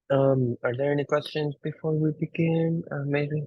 Are there any questions before we begin? Maybe.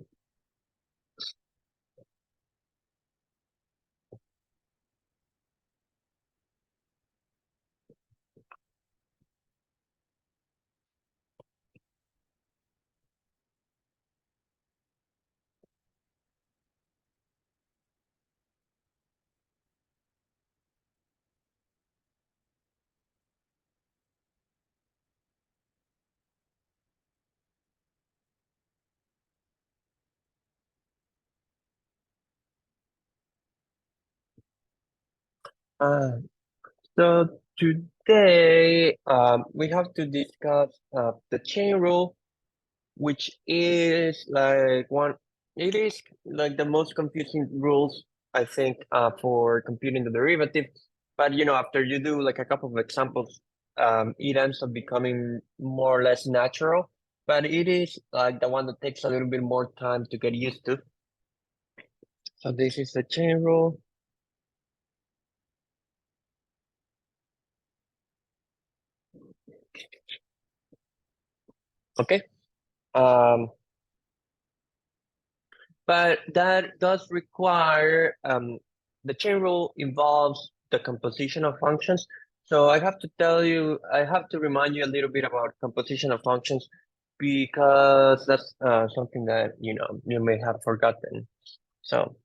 Uh, so today, we have to discuss the chain rule, which is it is like the most confusing rules, I think, for computing the derivative. But after you do like a couple of examples, it ends up becoming more or less natural. But it is like the one that takes a little bit more time to get used to. So this is the chain rule. Okay. Um, but that does require the chain rule involves the composition of functions. So I have to remind you a little bit about composition of functions because that's something that you may have forgotten. So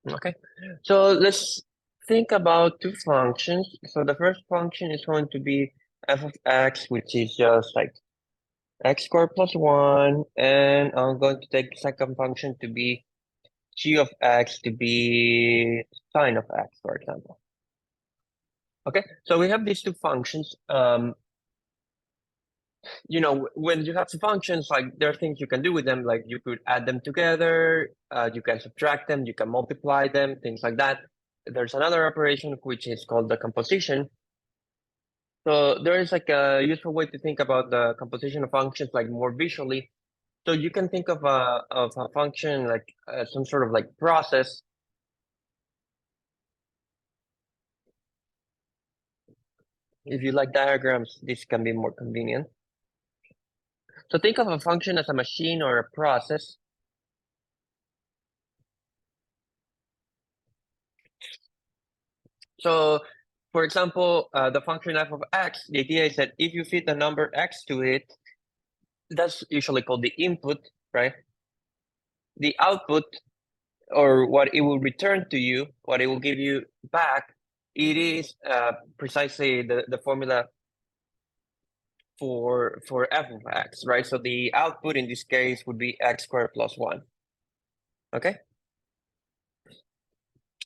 okay, so let's think about two functions. So the first function is going to be f of x, which is just like x squared plus 1, and I'm going to take the second function to be g of x to be sine of x, for example. Okay, so we have these two functions. When you have two functions, like there are things you can do with them, like you could add them together, you can subtract them, you can multiply them, things like that. There's another operation which is called the composition. So there is like a useful way to think about the composition of functions like more visually. So you can think of a function like some sort of like process. If you like diagrams, this can be more convenient. So think of a function as a machine or a process. So for example, the function f of x, the idea is that if you feed the number x to it, that's usually called the input, right? The output, or what it will return to you, what it will give you back, it is precisely the formula for f of x, right? So the output in this case would be x squared plus 1, okay?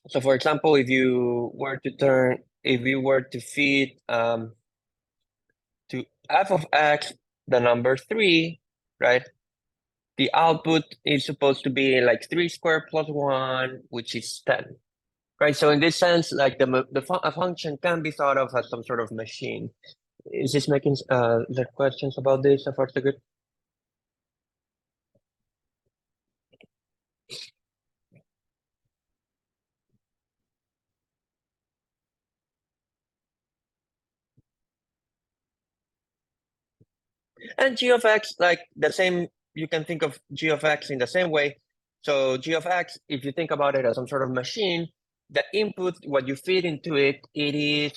So for example, if you were to feed to f of x the number 3, right? The output is supposed to be like 3 squared plus 1, which is 10, right? So in this sense, like a function can be thought of as some sort of machine. Is this making the questions about this so far so good? And g of x, like the same, you can think of g of x in the same way. So g of x, if you think about it as some sort of machine, the input, what you feed into it, it is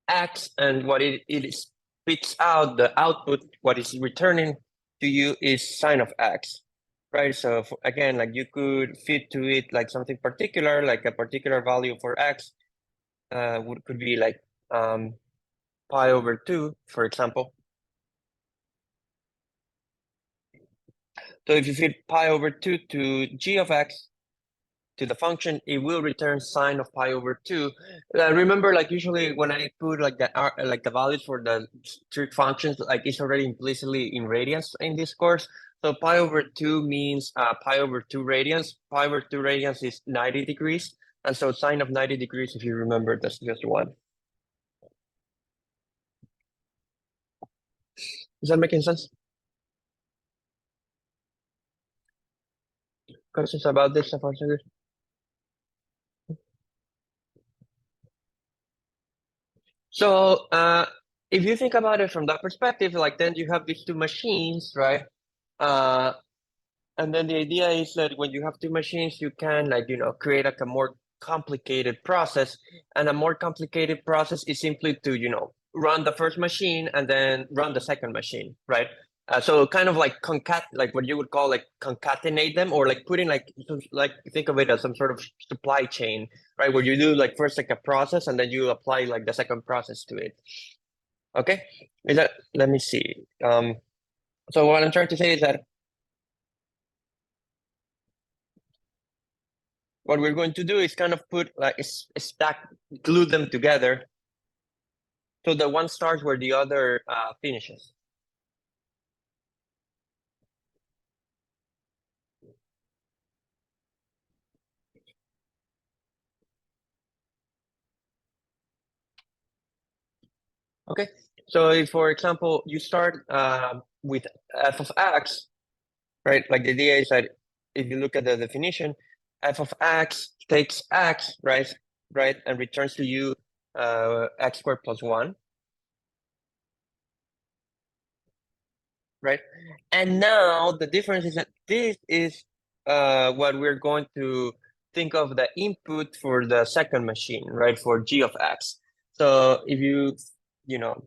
x, and what it spits out, the output, what is returning to you is sine of x, right? So again, like you could feed to it like something particular, like a particular value for x, could be like pi over 2, for example. So if you feed pi over 2 to g of x, to the function, it will return sine of pi over 2. Remember, like usually when I put like the values for the trig functions, like it's already implicitly in radians in this course. So pi over 2 means pi over 2 radians. Pi over 2 radians is 90 degrees. And so sine of 90 degrees, if you remember, that's just 1. Is that making sense? questions about this so far, so good? So, if you think about it from that perspective, like then you have these two machines, right? Uh, and then the idea is that when you have two machines, you can like, create like a more complicated process. And a more complicated process is simply to, run the first machine and then run the second machine, right? So kind of like like what you would call like concatenate them, or like putting like think of it as some sort of supply chain, right? Where you do like first like a process and then you apply like the second process to it. Okay? Let me see. So what I'm trying to say is that what we're going to do is kind of put like stack, glue them together so that one starts where the other finishes. Okay, so if, for example, you start with f of x, right? Like the idea is that if you look at the definition, f of x takes x, right? Right, and returns to you x squared plus 1. Right? And now the difference is that this is what we're going to think of the input for the second machine, right? For g of x. So if you know,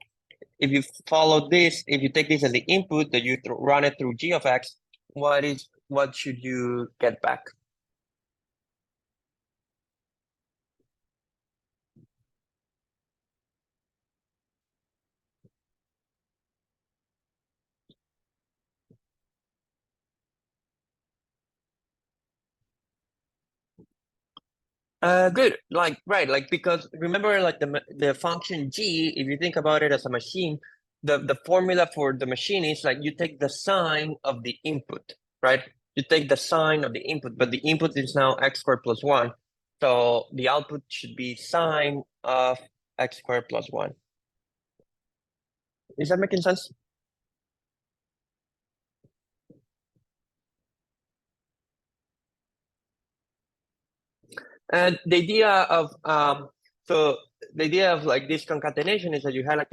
if you follow this, if you take this as the input that you run it through g of x, what should you get back? Good. Like, right. Like, because remember, like the function g, if you think about it as a machine, the formula for the machine is like you take the sign of the input, right? You take the sign of the input, but the input is now x squared plus 1. So the output should be sine of x squared plus 1. Is that making sense? And the idea of so the idea of like this concatenation is that you have like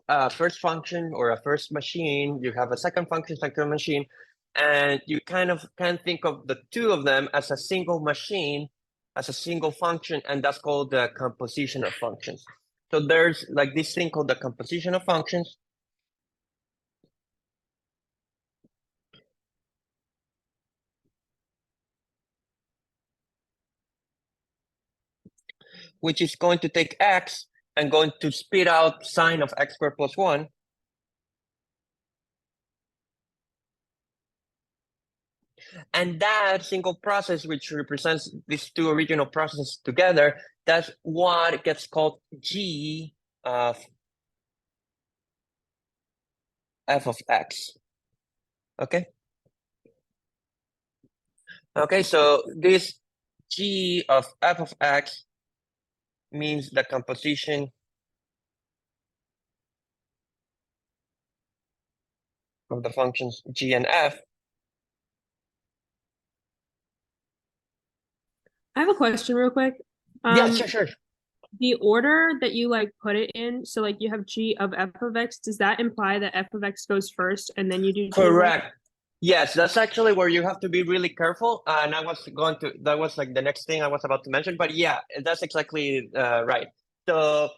a first function or a first machine, you have a second function, second machine, and you kind of can think of the two of them as a single machine, as a single function, and that's called the composition of functions. So there's like this thing called the composition of functions, which is going to take x and going to spit out sine of x squared plus 1. And that single process, which represents these two original processes together, that's what gets called g of f of x. Okay. Okay, so this g of f of x means the composition of the functions g and f. I have a question real quick. Yeah, Um, sure. the order that you like put it in, so like you have g of f of x, does that imply that f of x goes first and then you do g of x? Correct. Yes, that's actually where you have to be really careful. And that was like the next thing I was about to mention. But yeah, that's exactly right. So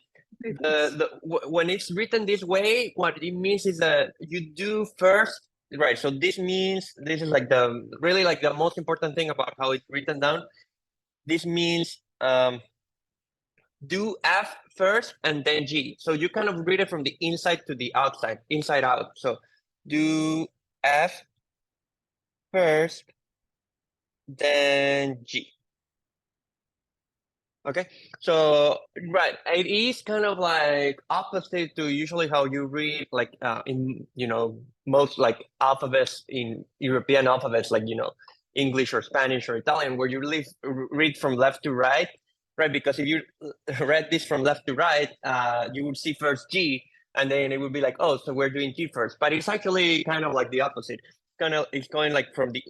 Okay, thanks. when it's written this way, what it means is that you do first, right? So this means this is like the really like the most important thing about how it's written down. This means do F first and then G. So you kind of read it from the inside to the outside, inside out. So do F first, then G. Okay, so right, it is kind of like opposite to usually how you read like in most like alphabets in European alphabets like English or Spanish or Italian where you read from left to right, right? Because if you read this from left to right, you would see first G and then it would be like, oh, so we're doing G first, but it's actually kind of like the opposite. It's going like from the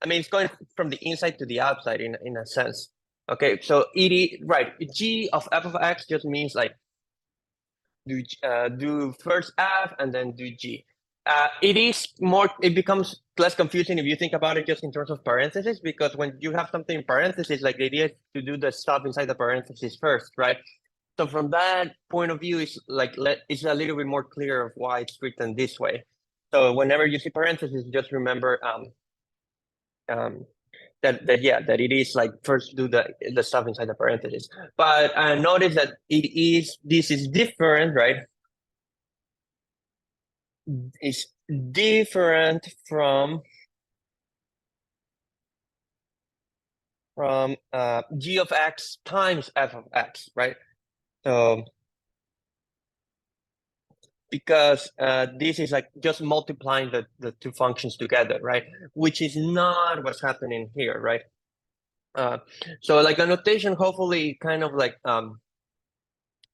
I mean, it's going from the inside to the outside in a sense. Okay, so right, g of f of x just means like do first f and then do g. It becomes less confusing if you think about it just in terms of parentheses, because when you have something in parentheses, like the idea is to do the stuff inside the parentheses first, right? So from that point of view, it's a little bit more clear of why it's written this way. So whenever you see parentheses, just remember that it is like first do the stuff inside the parentheses. But notice that this is different, right? It's different from g of x times f of x, right? So because this is like just multiplying the two functions together, right? Which is not what's happening here, right? So like the notation hopefully kind of like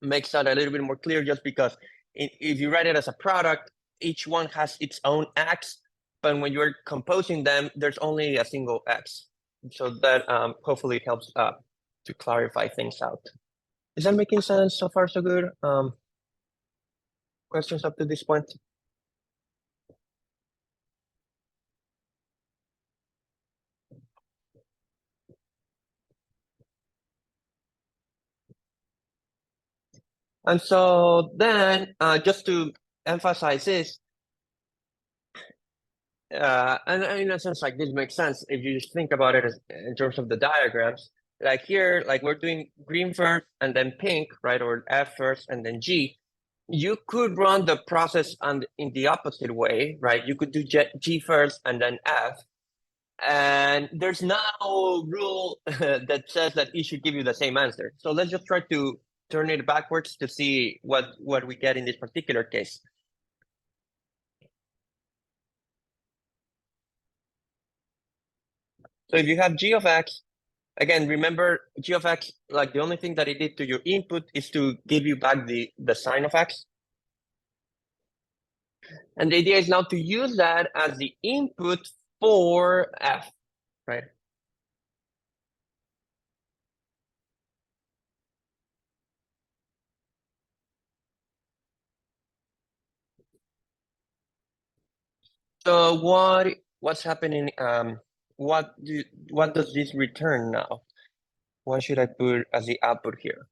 makes that a little bit more clear, just because if you write it as a product, each one has its own x, but when you're composing them, there's only a single x. So that hopefully helps to clarify things out. Is that making sense so far, so good? Questions up to this point? And so then, just to emphasize this, and in a sense, like this makes sense if you just think about it in terms of the diagrams. Like here, like we're doing green first and then pink, right? Or F first and then G. You could run the process in the opposite way, right? You could do G first and then F. And there's no rule that says that it should give you the same answer. So let's just try to turn it backwards to see what we get in this particular case. So if you have g of x, again, remember g of x, like the only thing that it did to your input is to give you back the sign of x. And the idea is now to use that as the input for f, right? So what's happening? What does this return now? What should I put as the output here?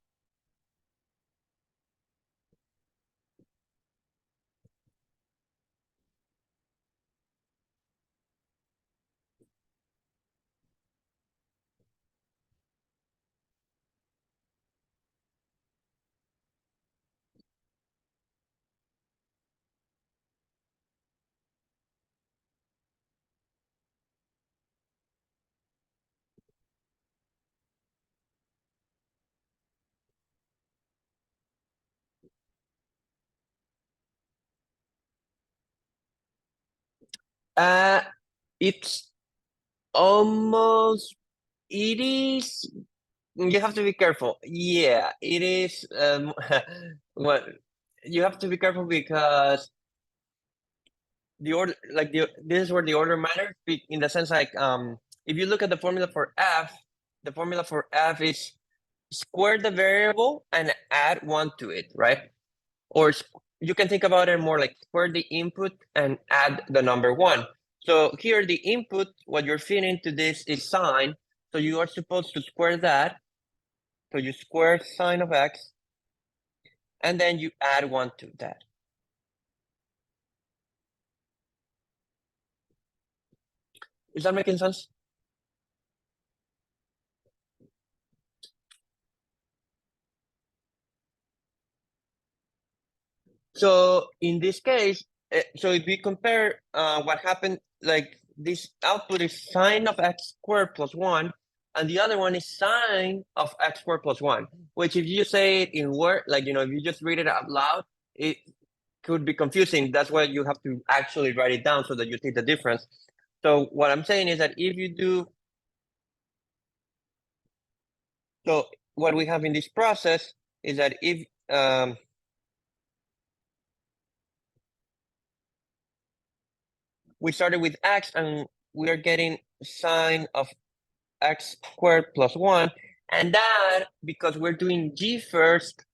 Uh, it's almost, it is, you have to be careful. Yeah, it is, what, you have to be careful because the order, like this is where the order matters in the sense like, if you look at the formula for f, the formula for f is square the variable and add one to it, right? Or you can think about it more like square the input and add the number one. So here the input, what you're feeding to this is sine. So you are supposed to square that. So you square sine of x, and then you add one to that. Is that making sense? So in this case, so if we compare what happened, like this output is sine of x squared plus one, and the other one is sine of x squared plus one, which if you say it in word, like, if you just read it out loud, it could be confusing. That's why you have to actually write it down so that you see the difference. So what I'm saying is that if you do, so what we have in this process is that if, we started with x and we are getting sine of x squared plus 1. And that, because we're doing g first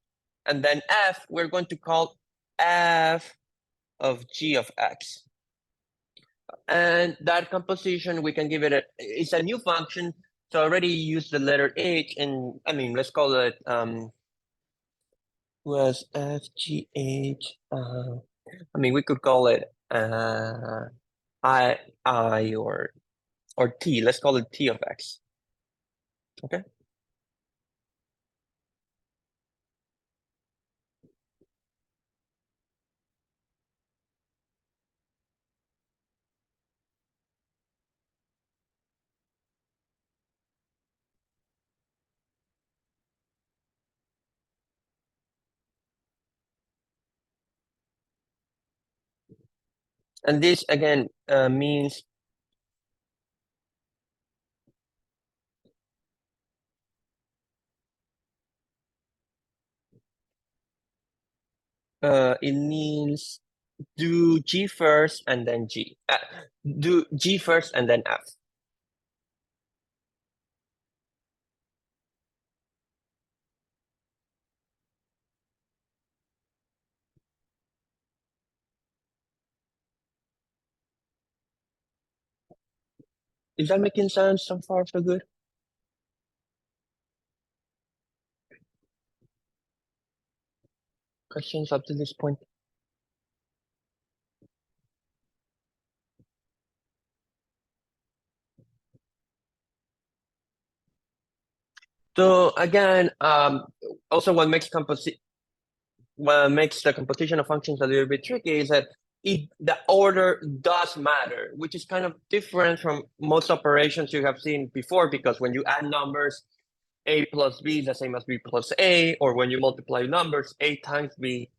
and then f, we're going to call f of g of x. And that composition, we can give it it's a new function. So I already used the letter h, and I mean, let's call it was f g h. I mean, we could call it I or t. Let's call it t of x. Okay. And this again means it means do g first and then g. Do g first and then f. Is that making sense so far, so good? Questions up to this point? So again, also what makes the composition of functions a little bit tricky is that the order does matter, which is kind of different from most operations you have seen before, because when you add numbers, a plus b is the same as b plus a, or when you multiply numbers, a times b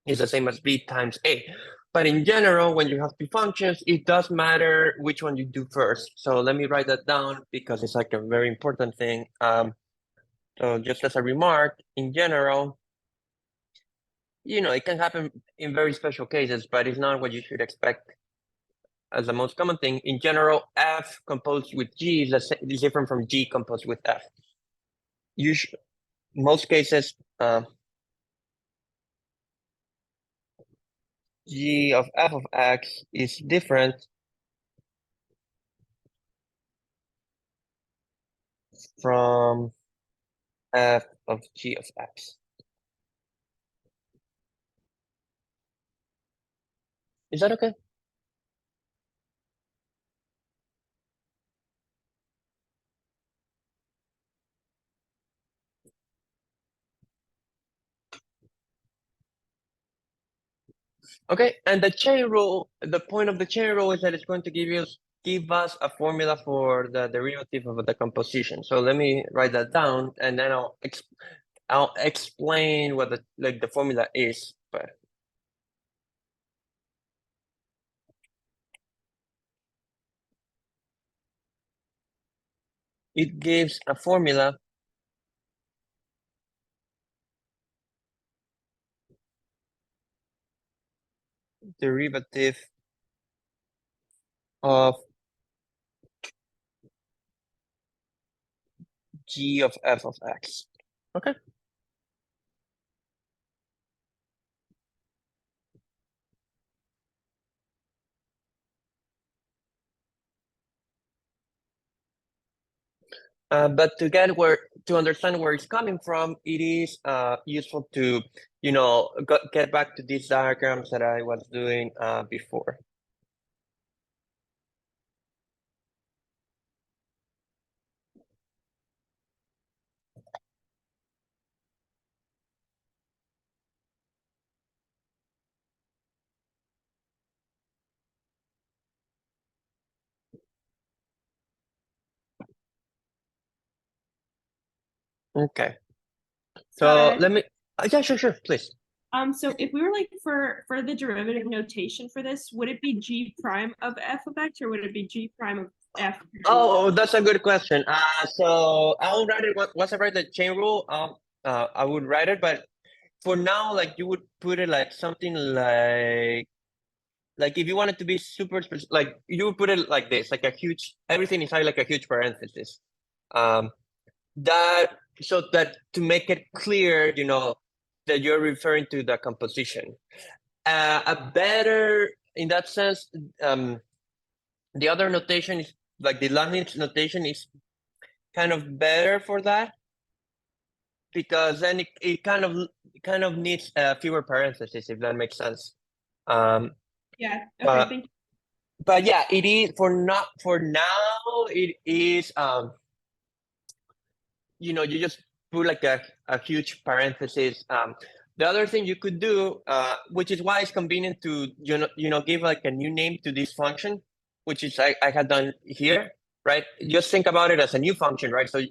is the same as b times a. But in general, when you have two functions, it does matter which one you do first. So let me write that down because it's like a very important thing. So just as a remark, in general, it can happen in very special cases, but it's not what you should expect as the most common thing. In general, f composed with g is different from g composed with f. Most cases, g of f of x is different from f of g of x. Is that okay? Okay, and the chain rule, the point of the chain rule is that it's going to give us a formula for the derivative of the composition. So let me write that down, and then I'll explain what the formula is. But it gives a formula derivative of g of f of x. Okay. But to understand where it's coming from, it is useful to get back to these diagrams that I was doing before. Okay. So let me. Yeah, sure, please. So if we were like for the derivative notation for this, would it be g prime of f of x or would it be g prime of f? Oh, that's a good question. So I'll write it. Once I write the chain rule, I would write it. But for now, like you would put it like something like Like if you want it to be super specific, like you would put it like this, like a huge, everything inside like a huge parenthesis. That so that to make it clear, that you're referring to the composition. A better, in that sense, the other notation is like the Leibniz notation is kind of better for that because then it kind of needs fewer parentheses, if that makes sense. Yeah. Okay. But Thank you. but yeah, it is for now. It is you just put like a huge parenthesis. The other thing you could do, which is why it's convenient to give like a new name to this function, which is I had done here, right? Just think about it as a new function, right? So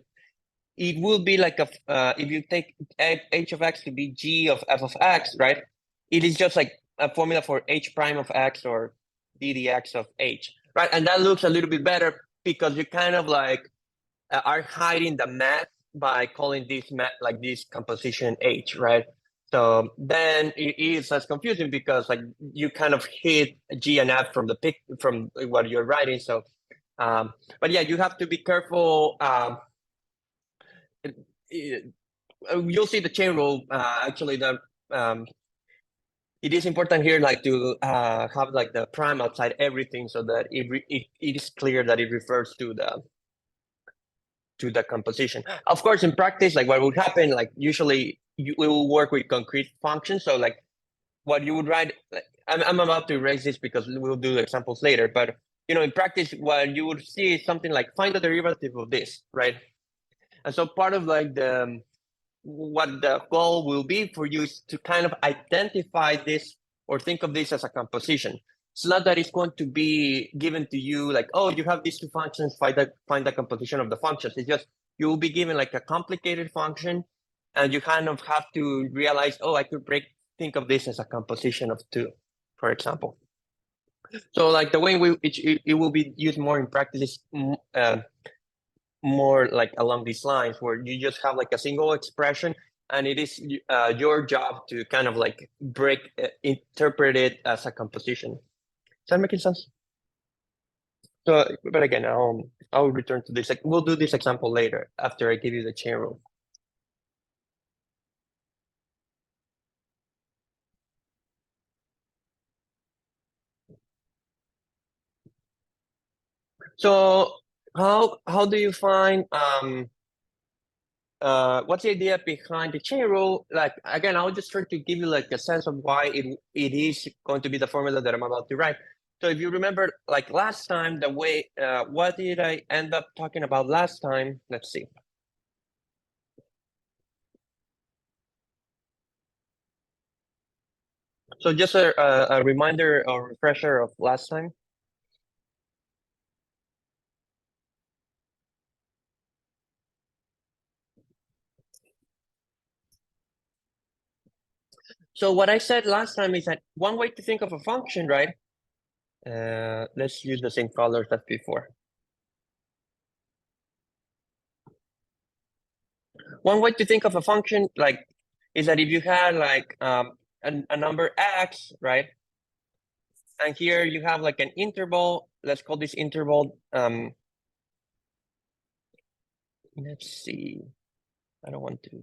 it will be like if you take h of x to be g of f of x, right? It is just like a formula for h prime of x or ddx of h, right? And that looks a little bit better because you kind of like are hiding the math by calling this math like this composition h, right? So then it is less confusing because like you kind of hit g and f from from what you're writing. So, but yeah, you have to be careful. You'll see the chain rule. Actually, it is important here, like to have like the prime outside everything, so that it is clear that it refers to the composition. Of course, in practice, like what would happen, like usually we will work with concrete functions. So like what you would write, like, I'm about to erase this because we'll do examples later. But in practice, what you would see is something like find the derivative of this, right? And so part of like what the goal will be for you is to kind of identify this or think of this as a composition. It's not that it's going to be given to you like, oh, you have these two functions, find the composition of the functions. It's just you will be given like a complicated function, and you kind of have to realize, oh, I could think of this as a composition of two, for example. So like the way it will be used more in practice is more like along these lines where you just have like a single expression, and it is your job to kind of like interpret it as a composition. Is that making sense? So, but again, I'll return to this. We'll do this example later after I give you the chain rule. So how do you find what's the idea behind the chain rule? Like again, I'll just try to give you like a sense of why it is going to be the formula that I'm about to write. So if you remember, like last time, the way what did I end up talking about last time? Let's see. So just a reminder or refresher of last time. So what I said last time is that one way to think of a function, right? Let's use the same colors as before. One way to think of a function like is that if you had like a number x, right? And here you have like an interval. Let's call this interval. Let's see. I don't want to.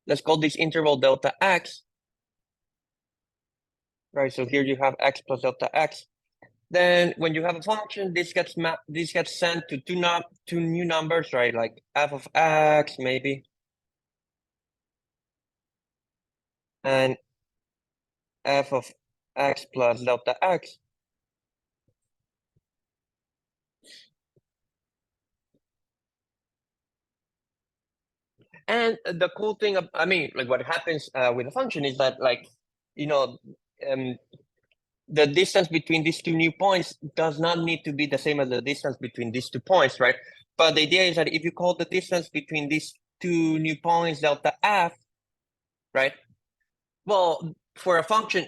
Let's call this interval delta x. Right. So here you have x plus delta x. Then when you have a function, this gets sent to two new numbers, right? Like f of x maybe, and f of x plus delta x. And the cool thing, I mean, like what happens with a function is that like, the distance between these two new points does not need to be the same as the distance between these 2 points, right? But the idea is that if you call the distance between these two new points delta f, right? Well, for a function,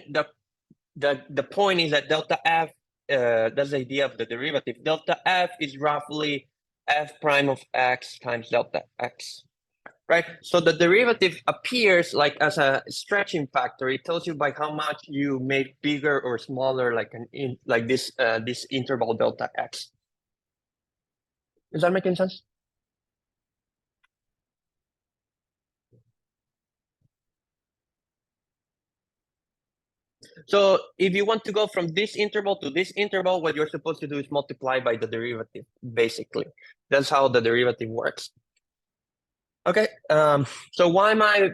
the point is that delta f, that's the idea of the derivative. Delta f is roughly f prime of x times delta x, right? So the derivative appears like as a stretching factor. It tells you by how much you make bigger or smaller, like this interval delta x. Is that making sense? So if you want to go from this interval to this interval, what you're supposed to do is multiply by the derivative, basically. That's how the derivative works. Okay, so why am I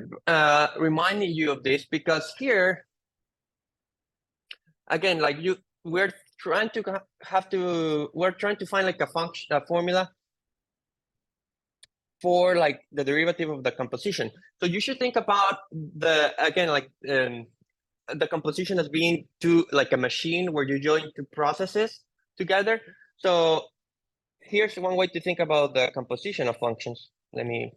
reminding you of this? Because here, again, like we're trying to we're trying to find like a function, a formula for like the derivative of the composition. So you should think about the composition as being like a machine where you join two processes together. So here's one way to think about the composition of functions. Let me.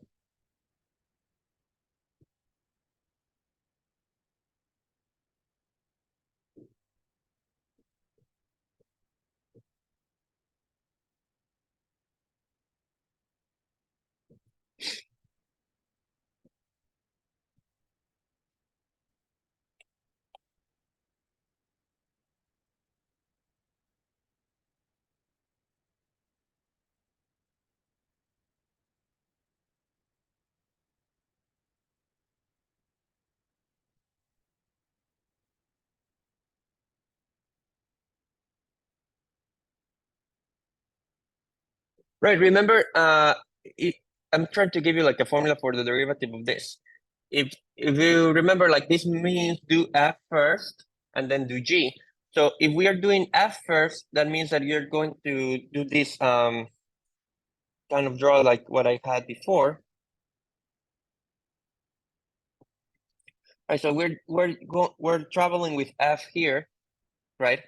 Right, remember, I'm trying to give you like a formula for the derivative of this. If you remember, like this means do f first and then do g. So if we are doing f first, that means that you're going to do this kind of draw like what I had before. Right, so we're traveling with f here, right?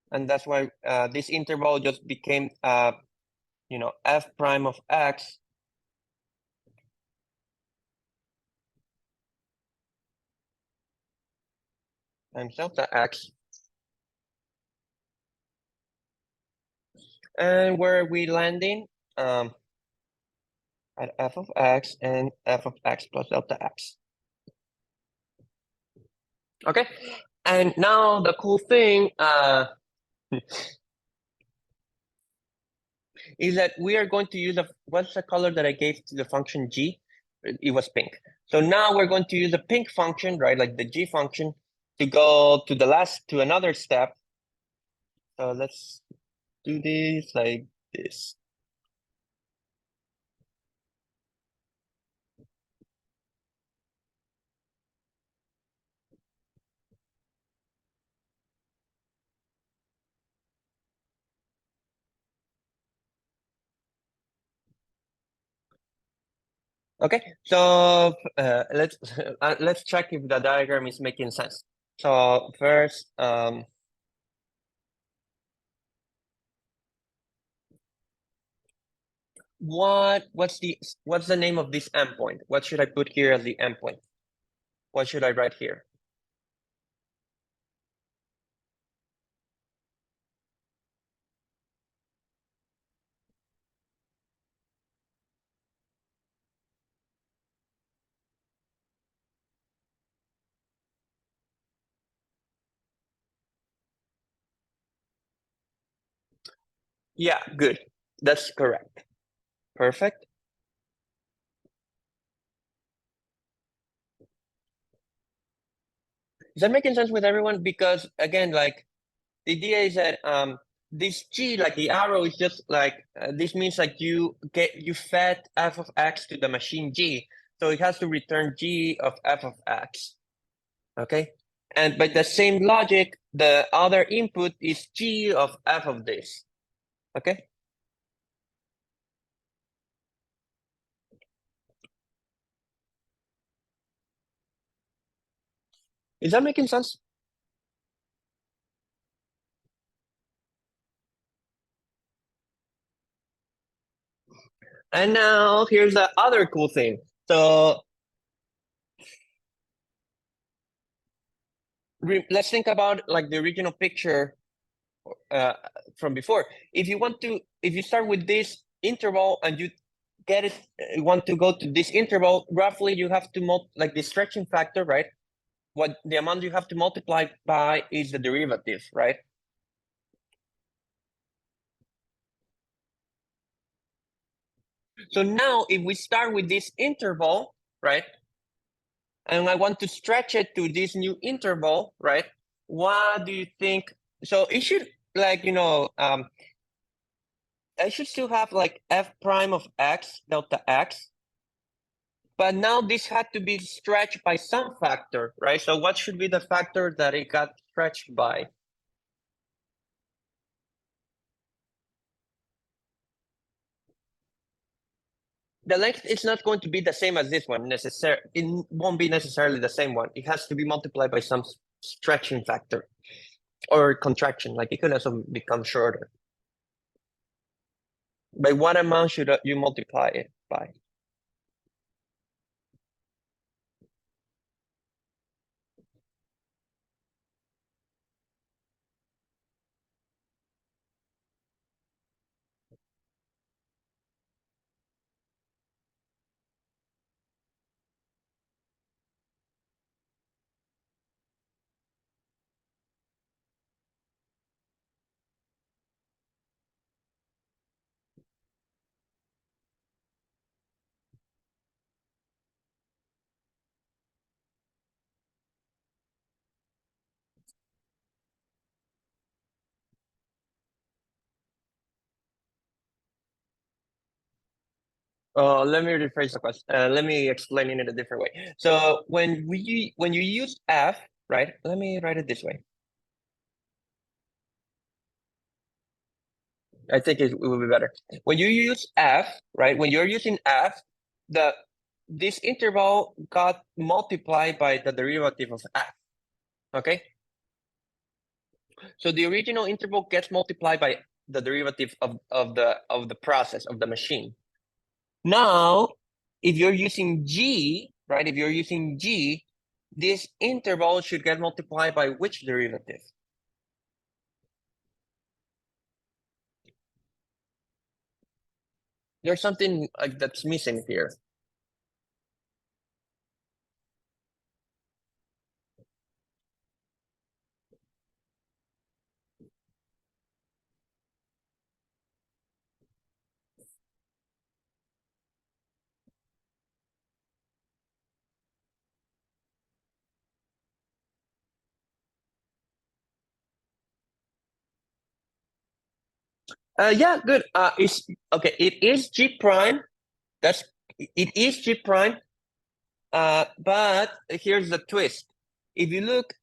And that's why this interval just became f prime of x times delta x. And where are we landing? At f of x and f of x plus delta x. Okay, and now the cool thing is that we are going to use what's the color that I gave to the function g? It was pink. So now we're going to use the pink function, right? Like the g function to go to another step. So let's do this like this. Okay, so let's check if the diagram is making sense. So first, what's the name of this endpoint? What should I put here as the endpoint? What should I write here? Yeah, good. That's correct. Perfect. Is that making sense with everyone? Because again, like the idea is that this g, like the arrow, is just like this means like you fed f of x to the machine g, so it has to return g of f of x. Okay, and by the same logic, the other input is g of f of this. Okay. Is that making sense? And now here's the other cool thing. So let's think about like the original picture from before. If you start with this interval and you get it, you want to go to this interval, roughly you have to like the stretching factor, right? What the amount you have to multiply by is the derivative, right? So now if we start with this interval, right? And I want to stretch it to this new interval, right? What do you think? So it should like, I should still have like f prime of x delta x, but now this had to be stretched by some factor, right? So what should be the factor that it got stretched by? The length is not going to be the same as this one necessarily. It won't be necessarily the same one. It has to be multiplied by some stretching factor or contraction. Like it could also become shorter. By what amount should you multiply it by? Let me rephrase the question. Let me explain it in a different way. So when you use f, right? Let me write it this way. I think it will be better. When you use f, right? When you're using f, this interval got multiplied by the derivative of f. Okay. So the original interval gets multiplied by the derivative of the process of the machine. Now, if you're using g, right? If you're using g, this interval should get multiplied by which derivative? There's something like that's missing here. Yeah, good. It's okay. It is g prime. That's it is g prime. But here's the twist. If you look,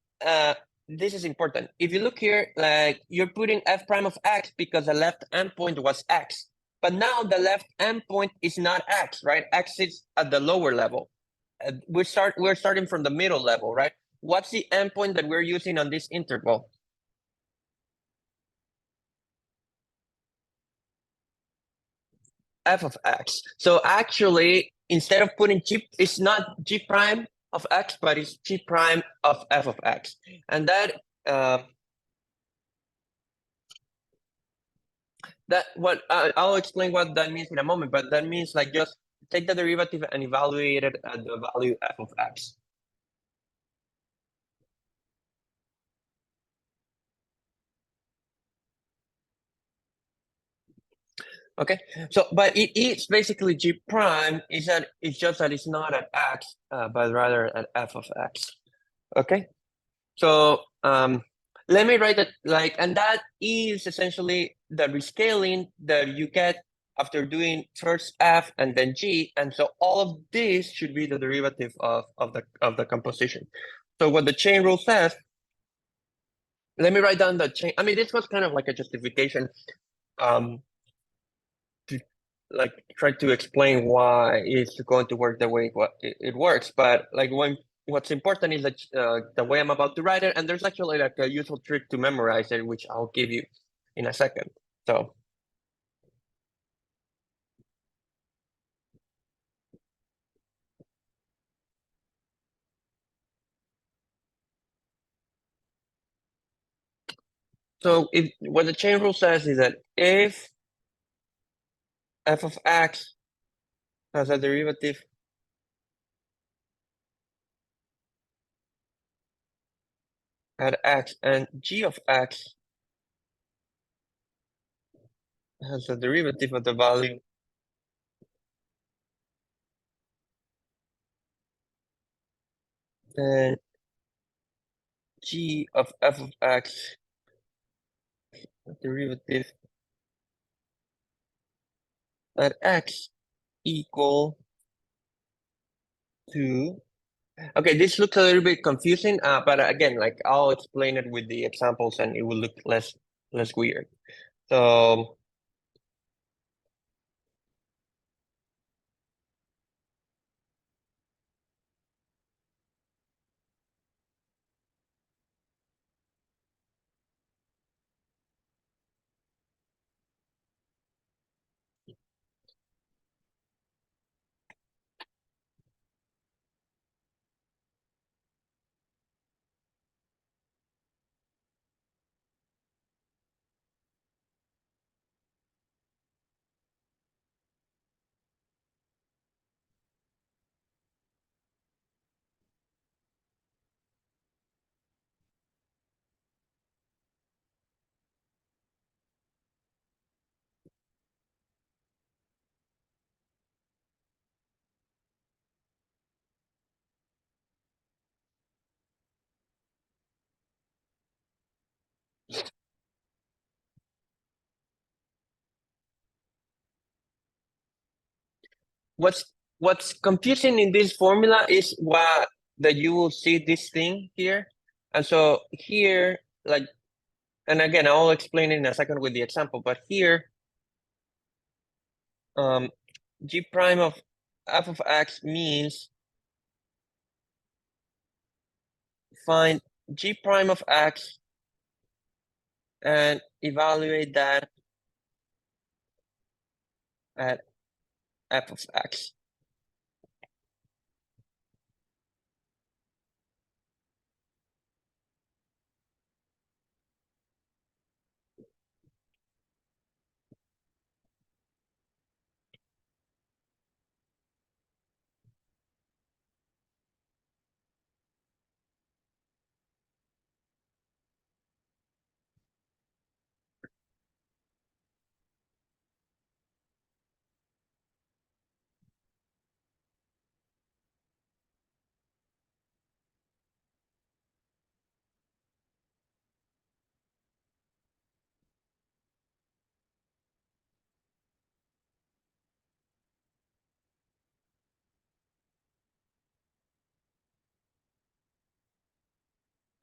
this is important. If you look here, like you're putting f prime of x because the left endpoint was x. But now the left endpoint is not x, right? X is at the lower level. We're starting from the middle level, right? What's the endpoint that we're using on this interval? F of x. So actually, instead of putting g, it's not g prime of x, but it's g prime of f of x. And that what I'll explain what that means in a moment, but that means like just take the derivative and evaluate it at the value f of x. Okay, so but it is basically g prime. Is that it's just that it's not at x, but rather at f of x. Okay, so let me write it like, and that is essentially the rescaling that you get after doing first f and then g, and so all of this should be the derivative of the composition. So what the chain rule says, let me write down the chain. I mean, this was kind of like a justification. Um, to like try to explain why it's going to work the way it works. But like what's important is that the way I'm about to write it, and there's actually like a useful trick to memorize it, which I'll give you in a second. So if what the chain rule says is that if f of x has a derivative at x, and g of x has a derivative of the value and g of f of x derivative at x equal to, okay, this looks a little bit confusing, but again, like I'll explain it with the examples and it will look less weird. So what's confusing in this formula is what that you will see this thing here. And so here, like, and again, I'll explain it in a second with the example, but here, g prime of f of x means find g prime of x and evaluate that at f of x.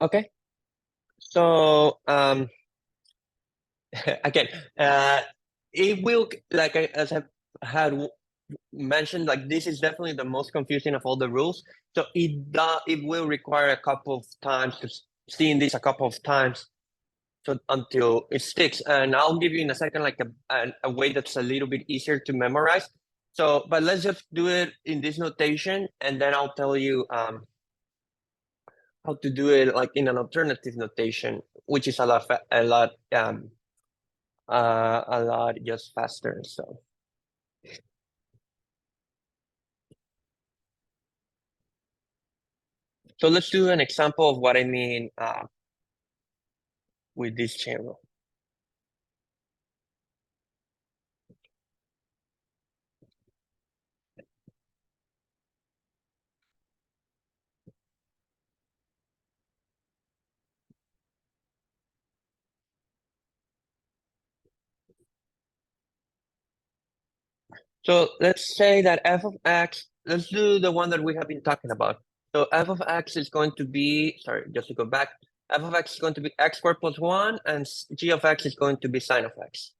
Okay, so again, it will, like as I had mentioned, like this is definitely the most confusing of all the rules. So it will require a couple of times to seeing this a couple of times, so until it sticks. And I'll give you in a second like a way that's a little bit easier to memorize. So, but let's just do it in this notation, and then I'll tell you how to do it like in an alternative notation, which is a lot just faster. So let's do an example of what I mean with this chain rule. So let's say that f of x, let's do the one that we have been talking about. So f of x is going to be, sorry, just to go back, f of x is going to be x squared plus 1, and g of x is going to be sine of x.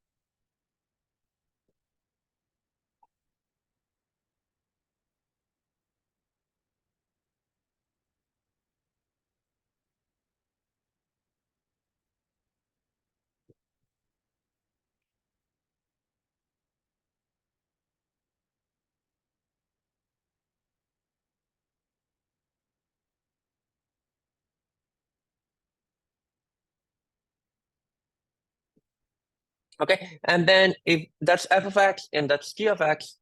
Okay, and then if that's f of x and that's g of x,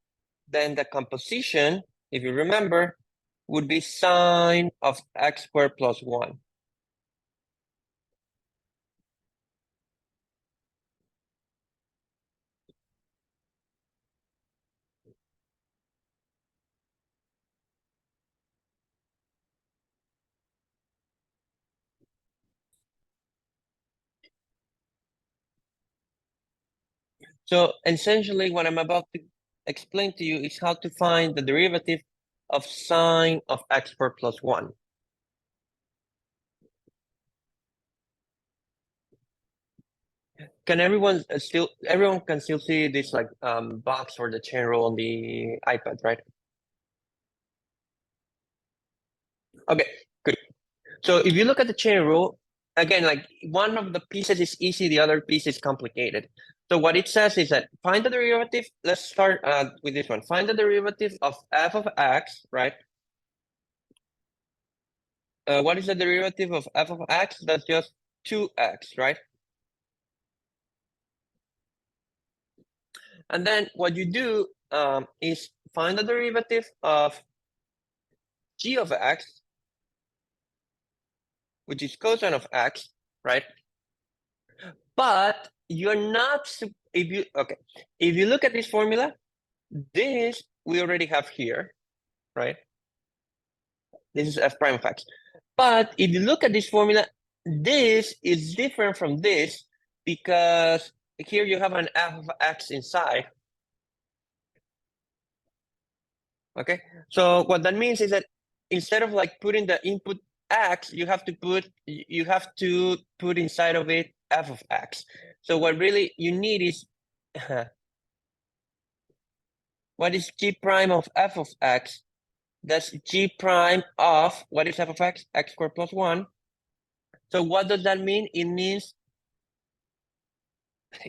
then the composition, if you remember, would be sine of x squared plus 1. So essentially what I'm about to explain to you is how to find the derivative of sine of x squared plus 1. Can everyone can still see this like box or the chain rule on the iPad, right? Okay, good. So if you look at the chain rule, again, like one of the pieces is easy, the other piece is complicated. So what it says is that find the derivative. Let's start with this one. Find the derivative of f of x, right? What is the derivative of f of x? That's just 2x, right? And then what you do is find the derivative of g of x, which is cosine of x, right? But you're not, if you look at this formula, this we already have here, right? This is f prime of x. But if you look at this formula, this is different from this because here you have an f of x inside. Okay, so what that means is that instead of like putting the input x, you have to put inside of it f of x. So what really you need is what is g prime of f of x? That's g prime of what is f of x? X squared plus 1. So what does that mean? It means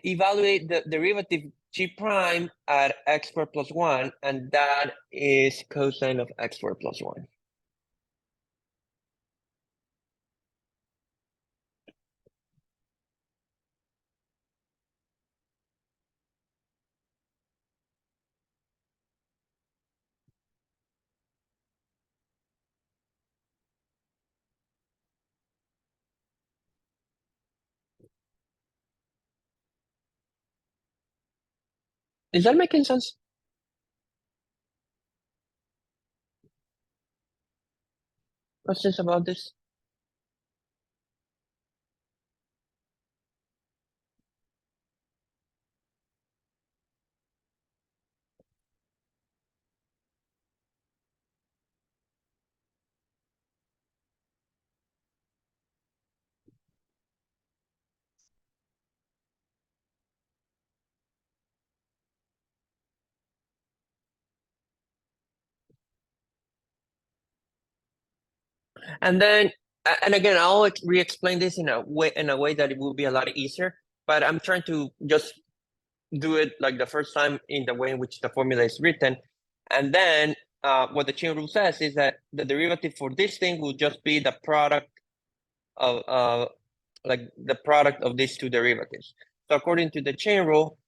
evaluate the derivative g prime at x squared plus 1, and that is cosine of x squared plus 1. Is that making sense? Questions about this? And then, and again, I'll re-explain this in a way that it will be a lot easier. But I'm trying to just do it like the first time in the way in which the formula is written, and then what the chain rule says is that the derivative for this thing will just be the product of like the product of these two derivatives. So according to the chain rule,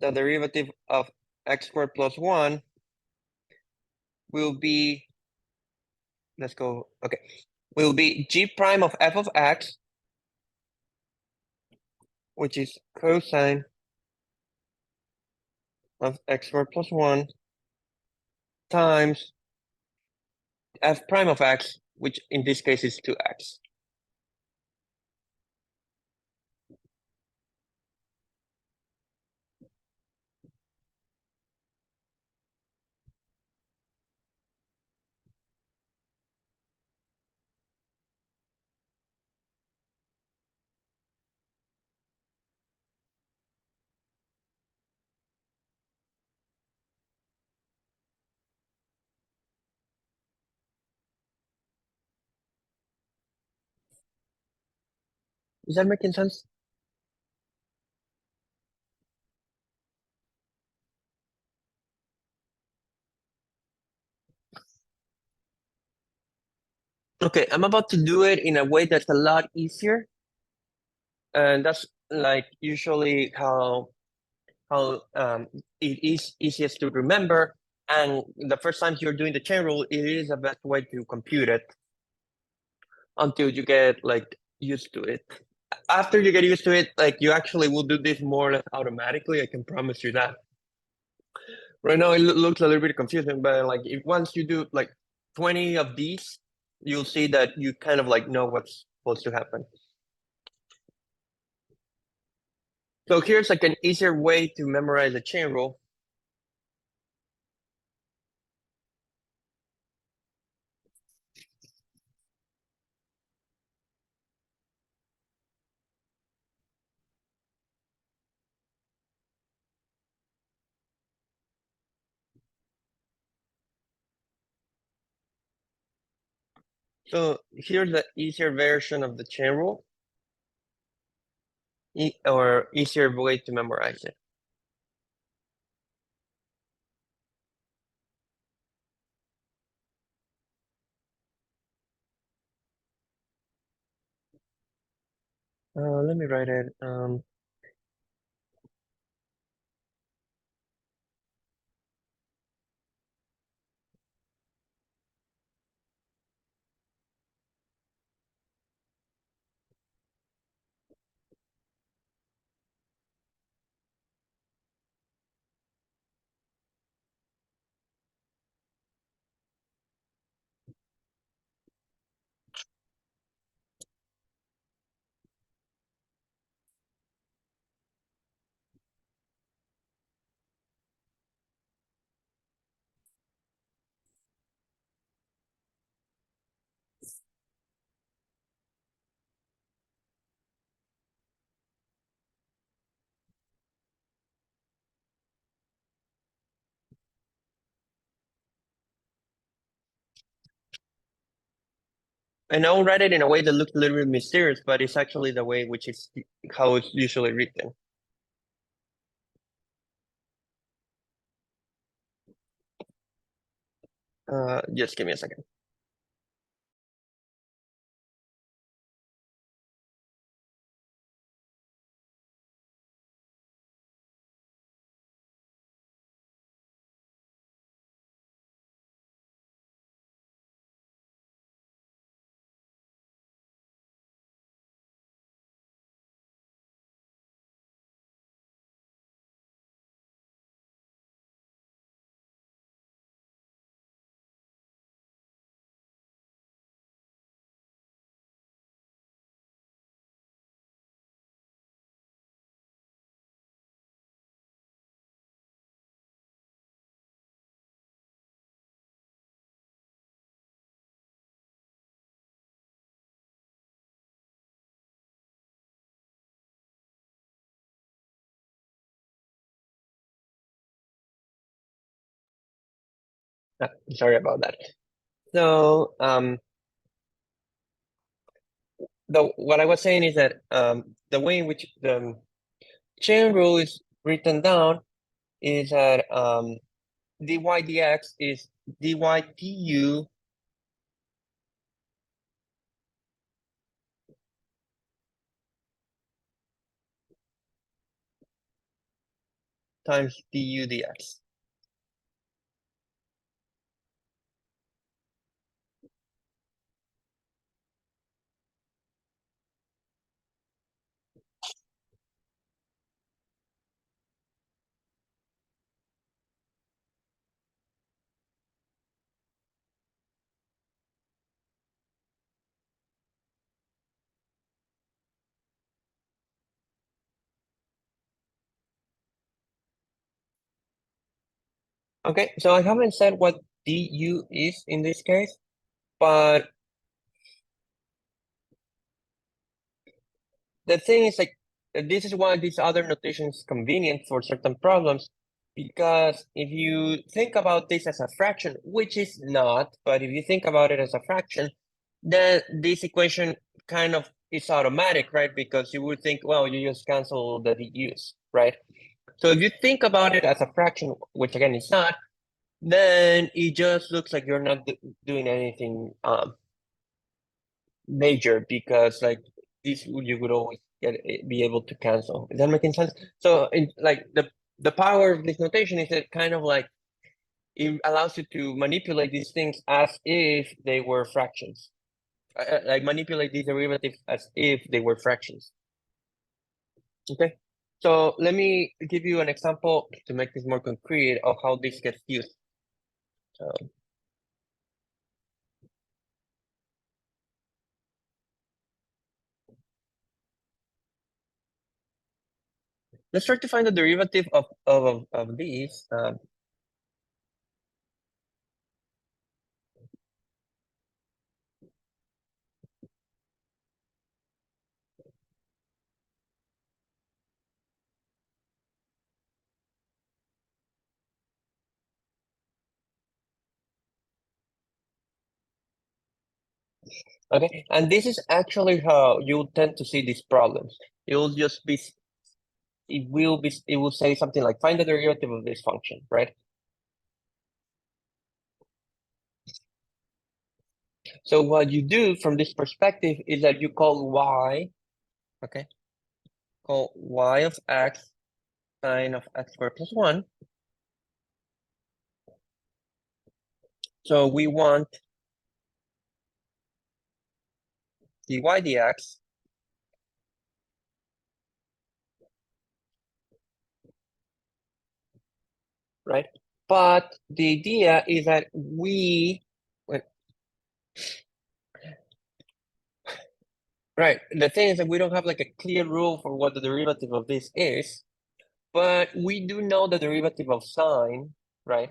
the derivative of x squared plus 1 will be, let's go, okay, will be g prime of f of x, which is cosine of x squared plus 1 times f prime of x, which in this case is 2x. Is that making sense? Okay, I'm about to do it in a way that's a lot easier. And that's like usually how it is easiest to remember. And the first time you're doing the chain rule, it is the best way to compute it until you get like used to it. After you get used to it, like you actually will do this more or less automatically. I can promise you that. Right now, it looks a little bit confusing, but like if once you do like 20 of these, you'll see that you kind of like know what's supposed to happen. So here's like an easier way to memorize a chain rule. So here's the easier version of the chain rule, or easier way to memorize it. Let me write it. And I'll write it in a way that looks a little bit mysterious, but it's actually the way which is how it's usually written. Just give me a second. Sorry about that. So the what I was saying is that the way in which the chain rule is written down is that dy dx is dy du times du dx. Okay, so I haven't said what du is in this case, but the thing is like this is why this other notation is convenient for certain problems, because if you think about this as a fraction, which is not, but if you think about it as a fraction, then this equation kind of is automatic, right? Because you would think, well, you just cancel the du's, right? So if you think about it as a fraction, which again is not, then it just looks like you're not doing anything major, because like this you would always be able to cancel. Is that making sense? So in like the power of this notation is that kind of like it allows you to manipulate these things as if they were fractions. Like manipulate these derivatives as if they were fractions. Okay. So let me give you an example to make this more concrete of how this gets used. So let's try to find the derivative of these. Okay, and this is actually how you tend to see these problems. You'll just be, it will say something like find the derivative of this function, right? So what you do from this perspective is that you call y, okay, call y of x sine of x squared plus 1. So we want dy dx, right? But the idea is that wait, right, the thing is that we don't have like a clear rule for what the derivative of this is, but we do know the derivative of sine, right?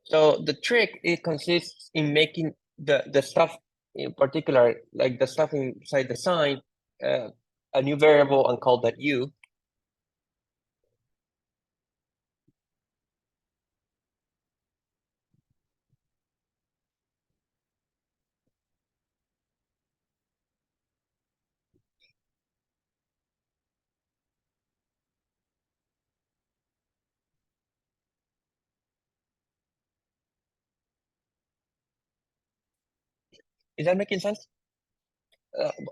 So the trick, it consists in making the stuff in particular, like the stuff inside the sine, a new variable and call that u. Is that making sense?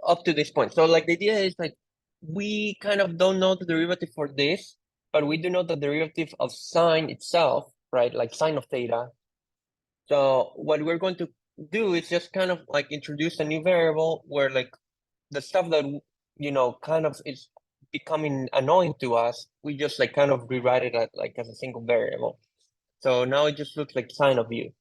Up to this point. So like the idea is like we kind of don't know the derivative for this, but we do know the derivative of sine itself, right? Like sine of theta. So what we're going to do is just kind of like introduce a new variable where like the stuff that kind of is becoming annoying to us, we just like kind of rewrite it like as a single variable. So now it just looks like sine of u.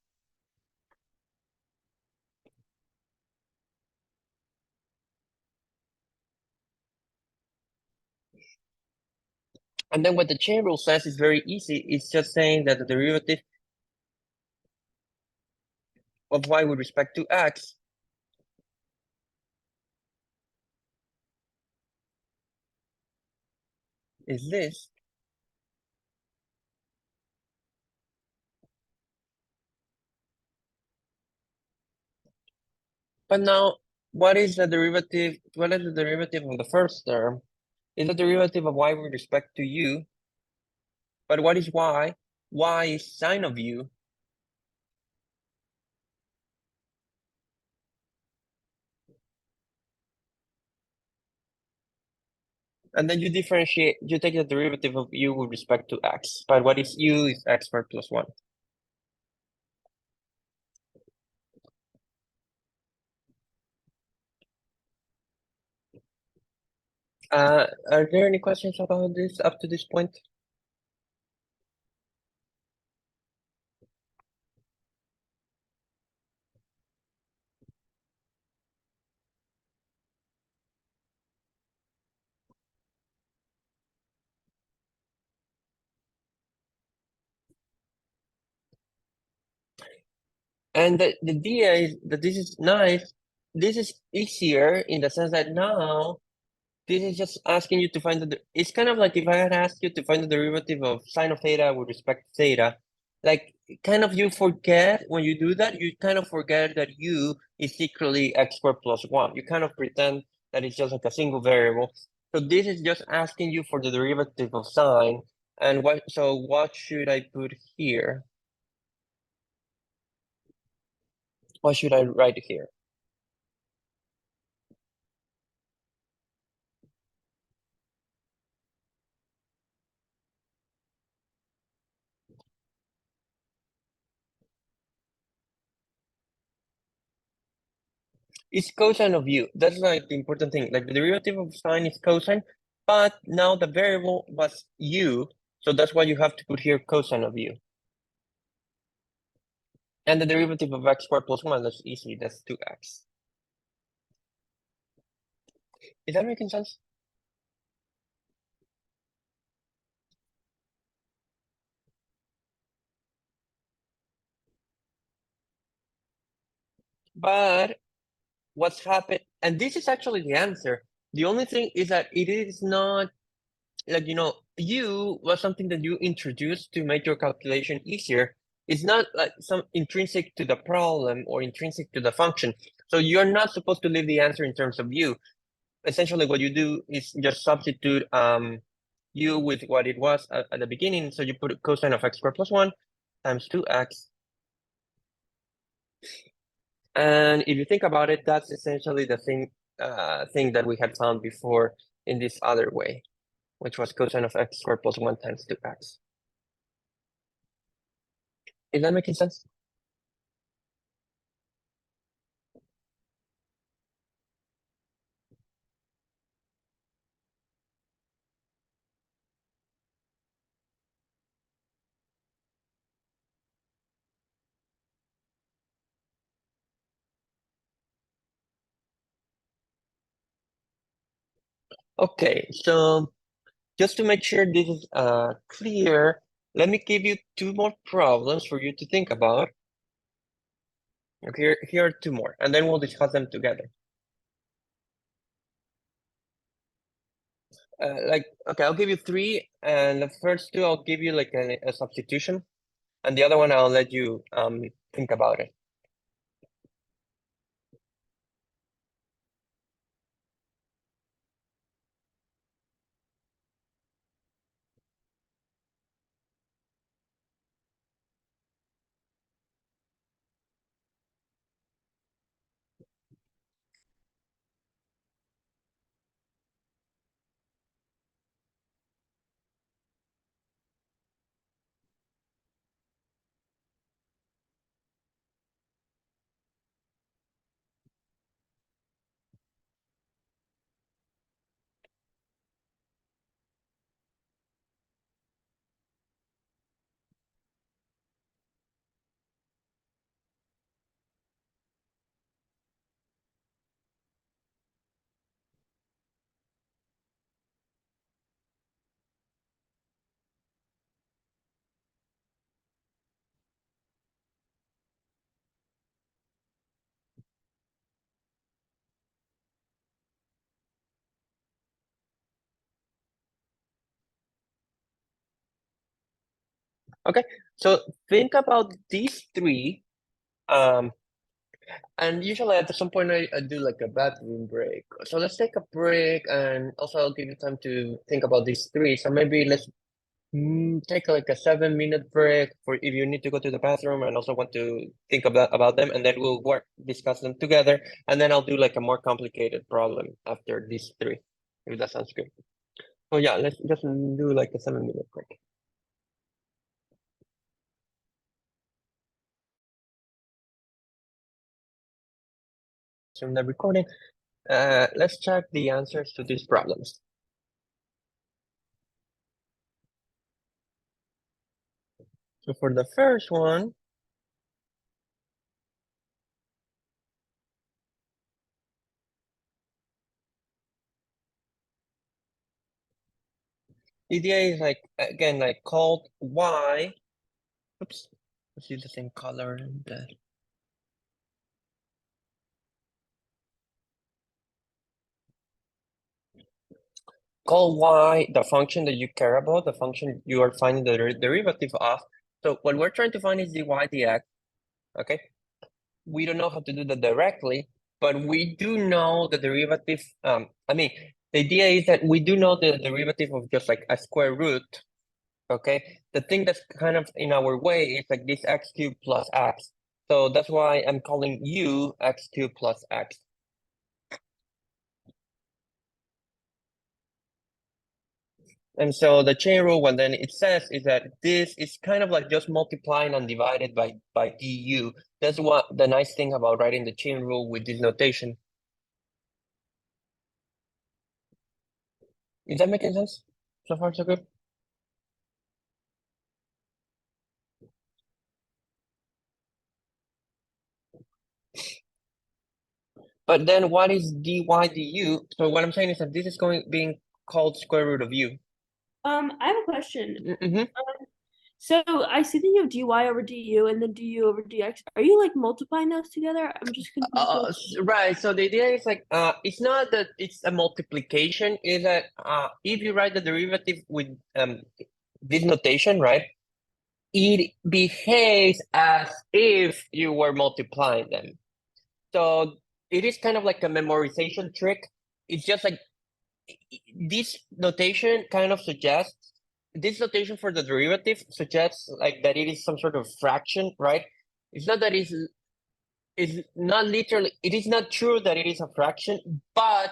And then what the chain rule says is very easy. It's just saying that the derivative of y with respect to x is this. But now, what is the derivative? What is the derivative of the first term? Is the derivative of y with respect to u. But what is y? Y is sine of u. And then you differentiate, you take the derivative of u with respect to x. But what is u is x squared plus 1. Are there any questions about this up to this point? And the idea is that this is nice. This is easier in the sense that now this is just asking you to find it's kind of like if I had asked you to find the derivative of sine of theta with respect to theta, like kind of you forget when you do that, you kind of forget that u is secretly x squared plus 1. You kind of pretend that it's just like a single variable. So this is just asking you for the derivative of sine. And what should I put here? What should I write here? is cosine of u. That's like the important thing. Like the derivative of sine is cosine, but now the variable was u, so that's why you have to put here cosine of u. And the derivative of x squared plus 1, that's easy, that's 2x. Is that making sense? But what's happened, and this is actually the answer. The only thing is that it is not like, u was something that you introduced to make your calculation easier. It's not like some intrinsic to the problem or intrinsic to the function. So you're not supposed to leave the answer in terms of u. Essentially, what you do is just substitute u with what it was at the beginning. So you put cosine of x squared plus 1 times 2x. And if you think about it, that's essentially the thing that we had found before in this other way, which was cosine of x squared plus 1 times 2x. Is that making sense? Okay, so just to make sure this is clear, let me give you two more problems for you to think about. Okay, here are two more, and then we'll discuss them together. Okay, I'll give you three, and the first two I'll give you like a substitution, and the other one I'll let you think about it. Okay, so think about these three. And usually at some point I do like a bathroom break. So let's take a break, and also I'll give you time to think about these three. So maybe let's take like a 7-minute break for if you need to go to the bathroom and also want to think about them, and then we'll discuss them together, and then I'll do like a more complicated problem after these three, if that sounds good. Oh yeah, let's just do like a 7-minute break. Resume the recording. Let's check the answers to these problems. So for the first one, the idea is like, again, like called y. Oops, let's use the same color and call y the function that you care about, the function you are finding the derivative of. So what we're trying to find is dy dx, okay? We don't know how to do that directly, but we do know the derivative. The idea is that we do know the derivative of just like a square root, okay? The thing that's kind of in our way is like this x cubed plus x. So that's why I'm calling u x cubed plus x. And so the chain rule, what then it says is that this is kind of like just multiplying and divided by du. That's what the nice thing about writing the chain rule with this notation. Is that making sense? So far, so good. But then what is dy du? So what I'm saying is that this is being called square root of u. I have a question. Mm-hmm. So I see that you have dy over du and then du over dx. Are you like multiplying those together? I'm just confused. Right. So the idea is like it's not that it's a multiplication. Is that if you write the derivative with this notation, right? It behaves as if you were multiplying them. So it is kind of like a memorization trick. It's just like this notation kind of suggests this notation for the derivative suggests like that it is some sort of fraction, right? It's not that it's not literally, it is not true that it is a fraction, but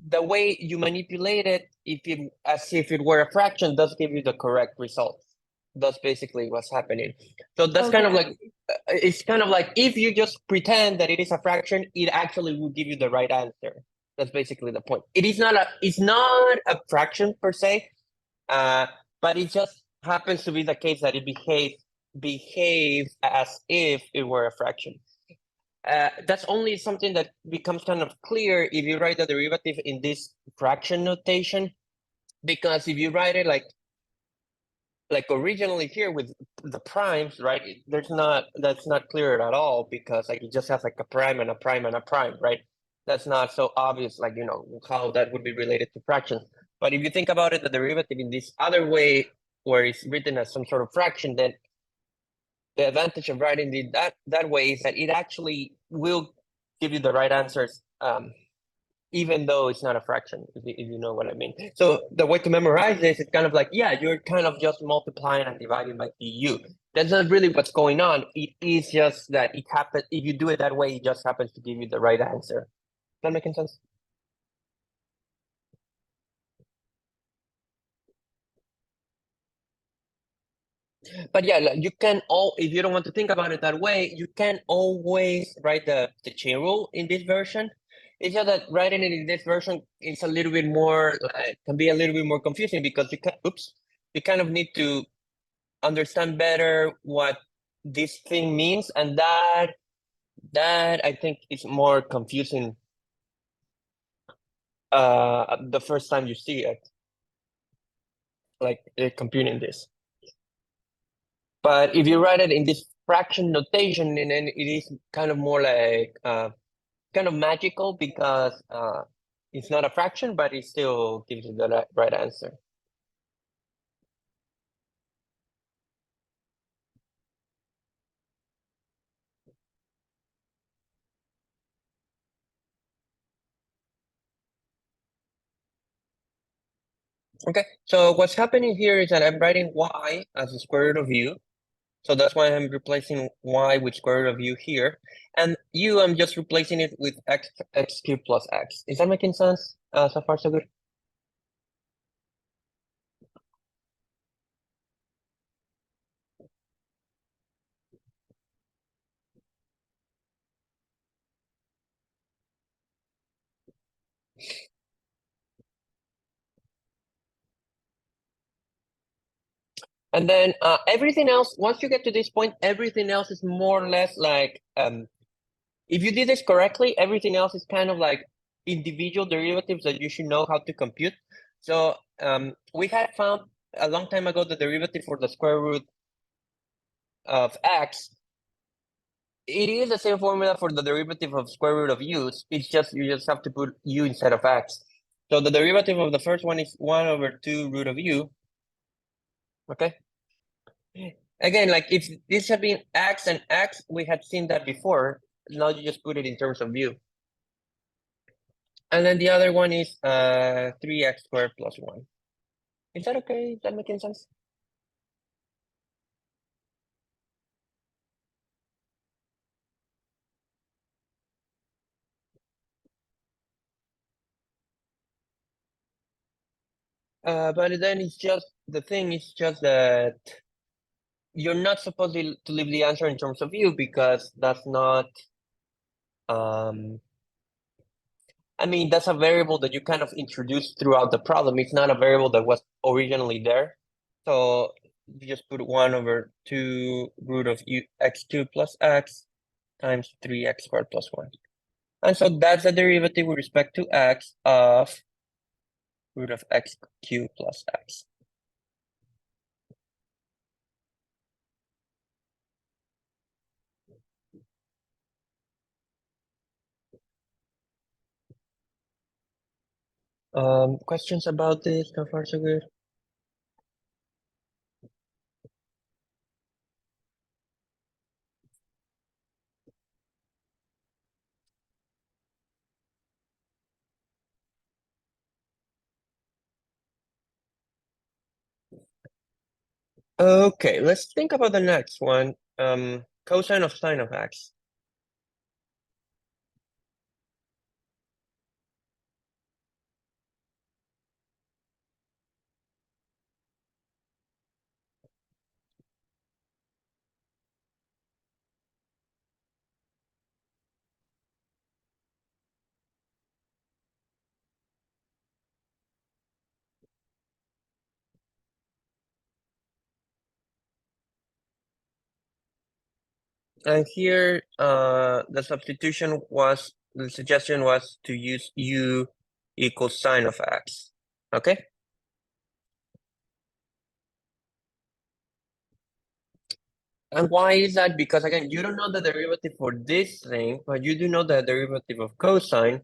the way you manipulate it, if it as if it were a fraction, does give you the correct result. That's basically what's happening. So that's kind of like Okay. it's kind of like if you just pretend that it is a fraction, it actually will give you the right answer. That's basically the point. It's not a fraction per se, but it just happens to be the case that it behaves as if it were a fraction. That's only something that becomes kind of clear if you write the derivative in this fraction notation, because if you write it like originally here with the primes, right? That's not clear at all because like it just has like a prime and a prime and a prime, right? That's not so obvious, like how that would be related to fractions. But if you think about it, the derivative in this other way, where it's written as some sort of fraction, then the advantage of writing it that way is that it actually will give you the right answers, even though it's not a fraction, if you know what I mean. So the way to memorize this is kind of like, yeah, you're kind of just multiplying and dividing by du. That's not really what's going on. It is just that it happens, if you do it that way, it just happens to give you the right answer. Is that making sense? But yeah, like, you can if you don't want to think about it that way, you can always write the chain rule in this version. It's just that writing it in this version is a little bit more can be a little bit more confusing because you kind of need to understand better what this thing means, and that I think is more confusing the first time you see it, like computing this. But if you write it in this fraction notation, and then it is kind of more like kind of magical because it's not a fraction, but it still gives you the right answer. Okay, so what's happening here is that I'm writing y as the square root of u. So that's why I'm replacing y with square root of u here. And u, I'm just replacing it with x cubed plus x. Is that making sense? So far, so good? And then everything else, once you get to this point, everything else is more or less like, if you did this correctly, everything else is kind of like individual derivatives that you should know how to compute. So we had found a long time ago the derivative for the square root of x. It is the same formula for the derivative of square root of u. It's just you just have to put u instead of x. So the derivative of the first one is 1/2 root of u. Okay. Again, like if this had been x and x, we had seen that before. Now you just put it in terms of u. And then the other one is 3x squared plus 1. Is that okay? Is that making sense? But then it's just, the thing is just that you're not supposed to leave the answer in terms of u because that's not, um, I mean, that's a variable that you kind of introduced throughout the problem. It's not a variable that was originally there. So you just put 1 over 2 root of x2 plus x times 3x squared plus 1. And so that's the derivative with respect to x of root of x cubed plus x. Questions about this? So far, so good. Okay, let's think about the next one. Cosine of sine of x. And here, the suggestion was to use u equals sine of x. Okay? And why is that? Because again, you don't know the derivative for this thing, but you do know the derivative of cosine.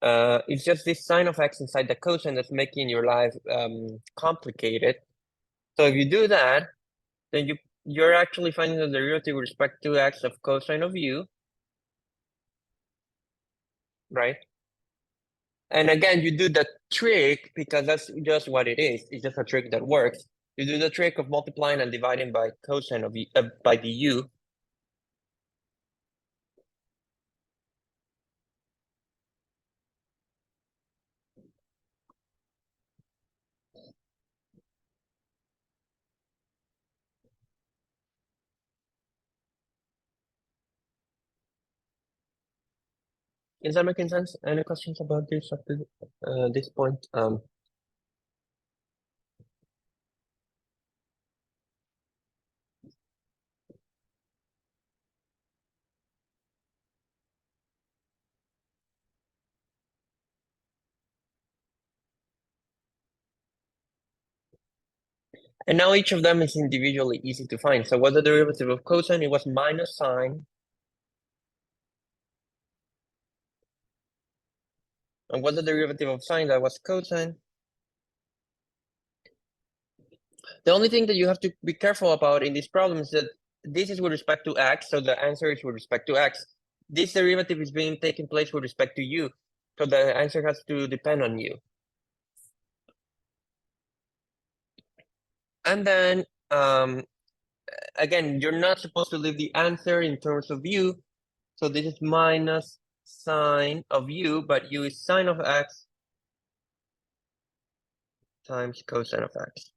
It's just this sine of x inside the cosine that's making your life complicated. So if you do that, then you're actually finding the derivative with respect to x of cosine of u, right? And again, you do the trick because that's just what it is. It's just a trick that works. You do the trick of multiplying and dividing by cosine of by the u. Is that making sense? Any questions about this up to this point? And now each of them is individually easy to find. So what's the derivative of cosine? It was minus sine. And what's the derivative of sine? That was cosine. The only thing that you have to be careful about in this problem is that this is with respect to x, so the answer is with respect to x. This derivative is being taken place with respect to u, so the answer has to depend on u. And then, again, you're not supposed to leave the answer in terms of u, so this is minus sine of u, but u is sine of x times cosine of x.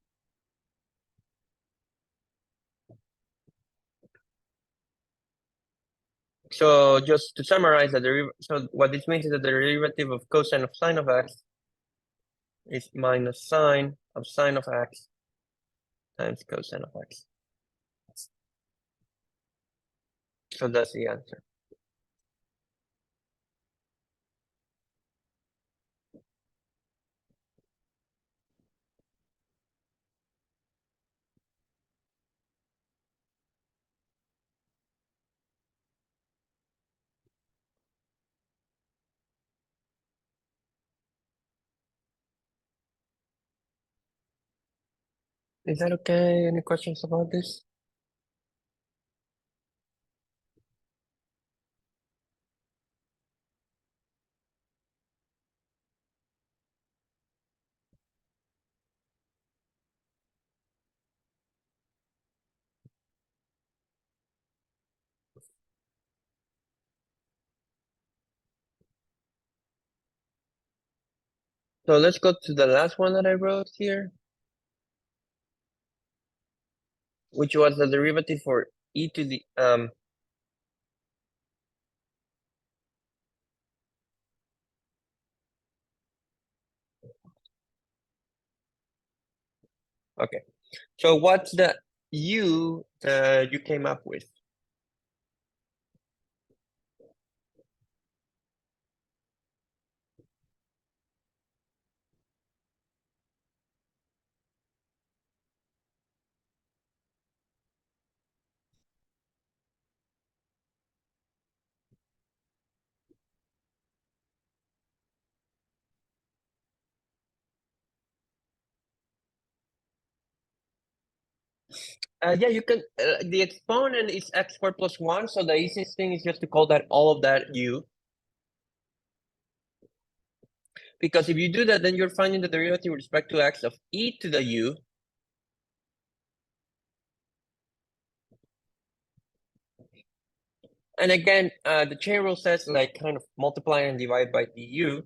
So just to summarize, so what this means is that the derivative of cosine of sine of x is minus sine of sine of x times cosine of x. So that's the answer. Is that okay? Any questions about this? So let's go to the last one that I wrote here, which was the derivative for e to the, Okay. So what's the u that you came up with? Yeah, you can. The exponent is x squared plus one, so the easiest thing is just to call that all of that u. Because if you do that, then you're finding the derivative with respect to x of e to the u. And again, the chain rule says like kind of multiply and divide by du.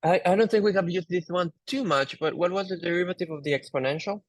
I don't think we have used this one too much, but what was the derivative of the exponential?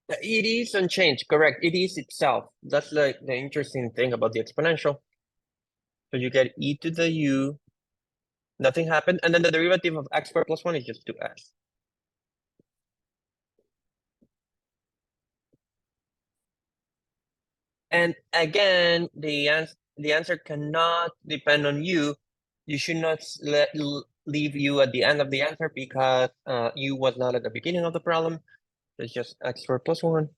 It is unchanged, correct. It is itself. That's like the interesting thing about the exponential. So you get e to the u, nothing happened, and then the derivative of x squared plus one is just 2x. And again, the answer cannot depend on u. You should not leave u at the end of the answer because u was not at the beginning of the problem. It's just x squared plus one.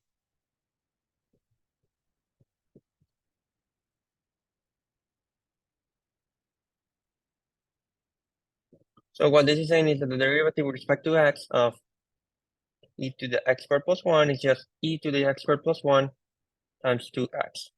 So what this is saying is that the derivative with respect to x of e to the x squared plus one is just e to the x squared plus one times 2x.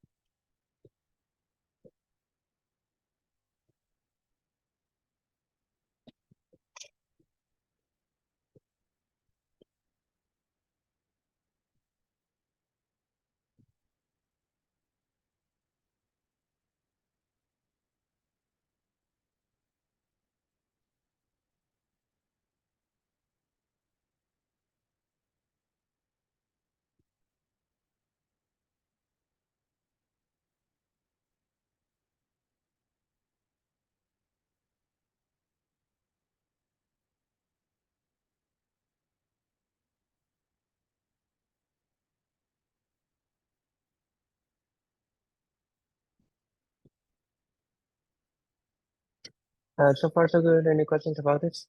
So far so good. Any questions about this?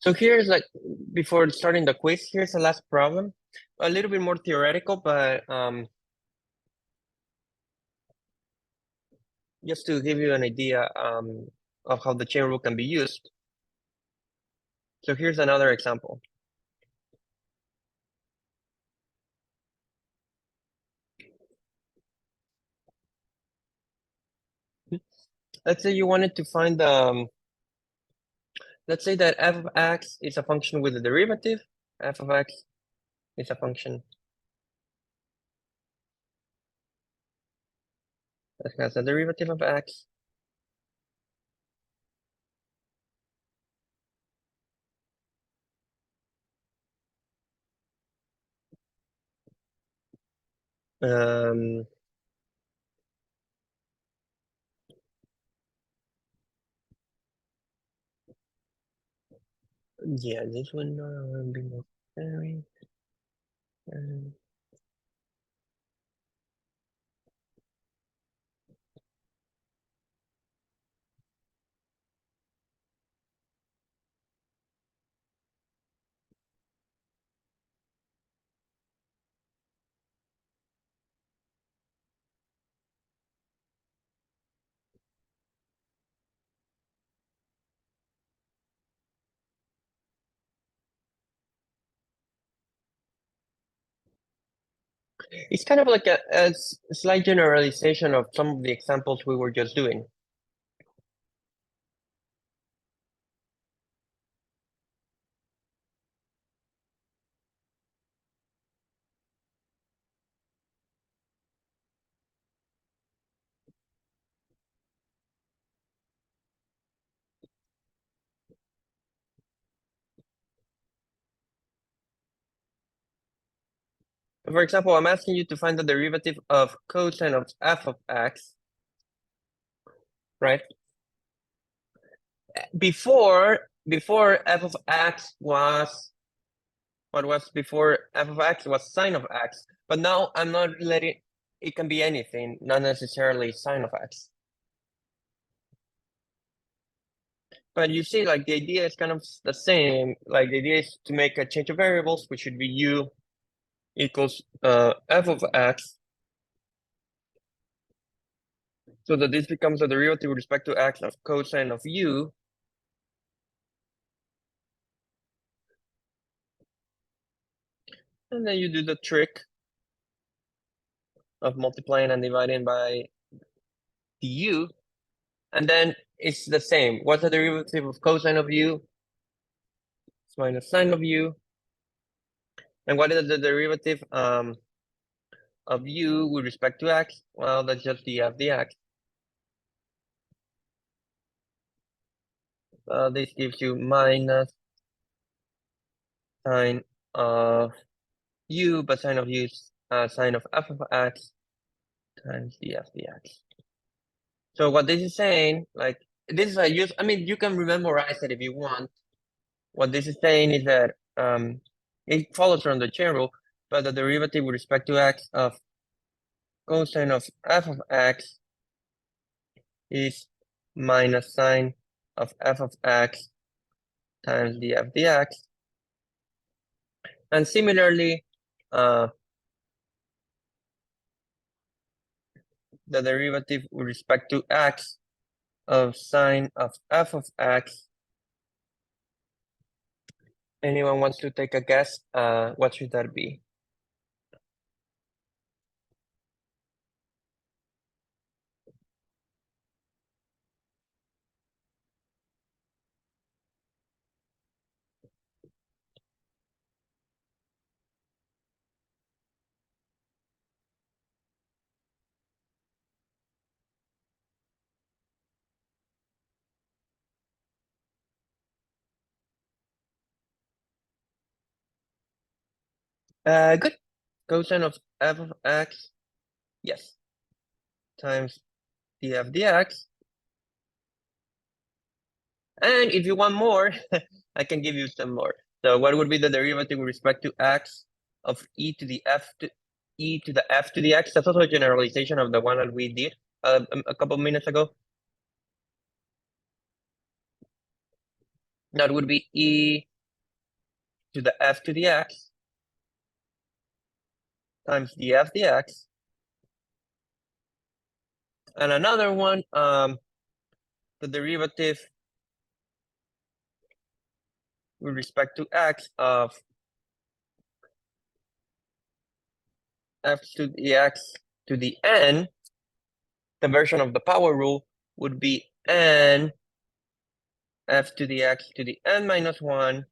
So here's like, before starting the quiz, here's the last problem. A little bit more theoretical, but just to give you an idea of how the chain rule can be used. So here's another example. Let's say you wanted to find let's say that f of x is a function with a derivative. F of x is a function that has a derivative of x. Um, yeah, this one will be more very. Um, It's kind of like a slight generalization of some of the examples we were just doing. For example, I'm asking you to find the derivative of cosine of f of x, right? Before f of x was, what was before f of x was sine of x, but now I'm not letting, it can be anything, not necessarily sine of x. But you see, like the idea is kind of the same. Like the idea is to make a change of variables, which should be u equals f of x, so that this becomes a derivative with respect to x of cosine of u. And then you do the trick of multiplying and dividing by du, and then it's the same. What's the derivative of cosine of u? It's minus sine of u. And what is the derivative of u with respect to x? Well, that's just df dx. This gives you minus sine of u, but sine of u is sine of f of x times df dx. So what this is saying, like this is a use. I mean, you can memorize it if you want. What this is saying is that it follows from the chain rule, but the derivative with respect to x of cosine of f of x is minus sine of f of x times df dx. And similarly, the derivative with respect to x of sine of f of x. Anyone wants to take a guess? What should that be? Good. Cosine of f of x, yes, times df dx. And if you want more, I can give you some more. So what would be the derivative with respect to x of e to the f to f to the x? That's also a generalization of the one that we did a couple minutes ago. That would be e to the f to the x times df dx. And another one, the derivative with respect to x of f to the x to the n, the version of the power rule would be n f to the x to the n minus 1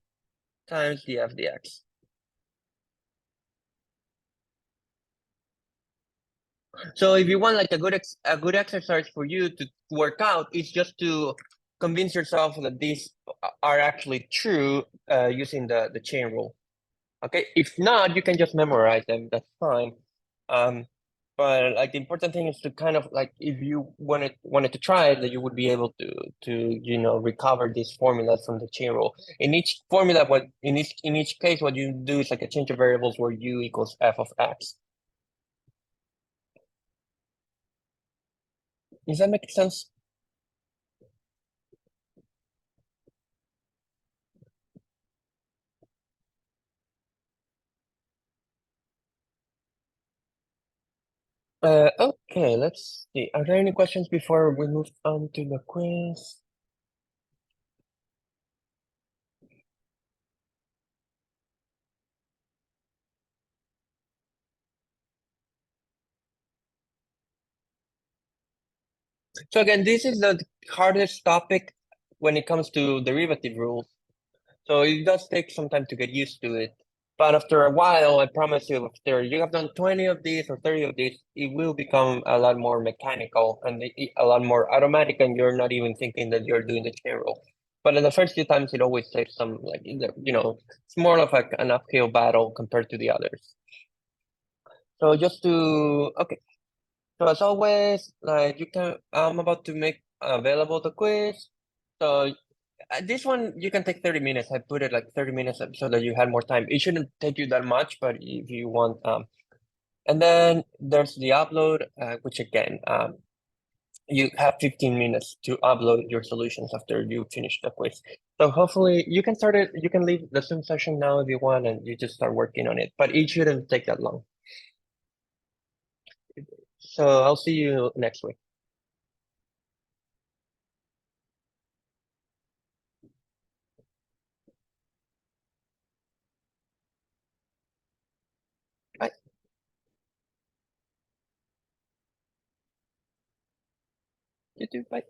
times df dx. So if you want like a good exercise for you to work out, it's just to convince yourself that these are actually true using the chain rule. Okay, if not, you can just memorize them. That's fine. But like the important thing is to kind of like if you wanted to try it, that you would be able to recover these formulas from the chain rule. In each formula, what in each case, what you do is like a change of variables where u equals f of x. Does that make sense? Okay, let's see. Are there any questions before we move on to the quiz? So again, this is the hardest topic when it comes to derivative rules. So it does take some time to get used to it. But after a while, I promise you, after you have done 20 of these or 30 of these, it will become a lot more mechanical and a lot more automatic, and you're not even thinking that you're doing the chain rule. But in the first few times, it always takes some, like, it's more of like an uphill battle compared to the others. So okay. So as always, like I'm about to make available the quiz. So this one you can take 30 minutes. I put it like 30 minutes so that you had more time. It shouldn't take you that much, but if you want, and then there's the upload, which again, you have 15 minutes to upload your solutions after you finish the quiz. So hopefully you can start it. You can leave the Zoom session now if you want, and you just start working on it. But it shouldn't take that long. So I'll see you next week. Bye. You too. Bye.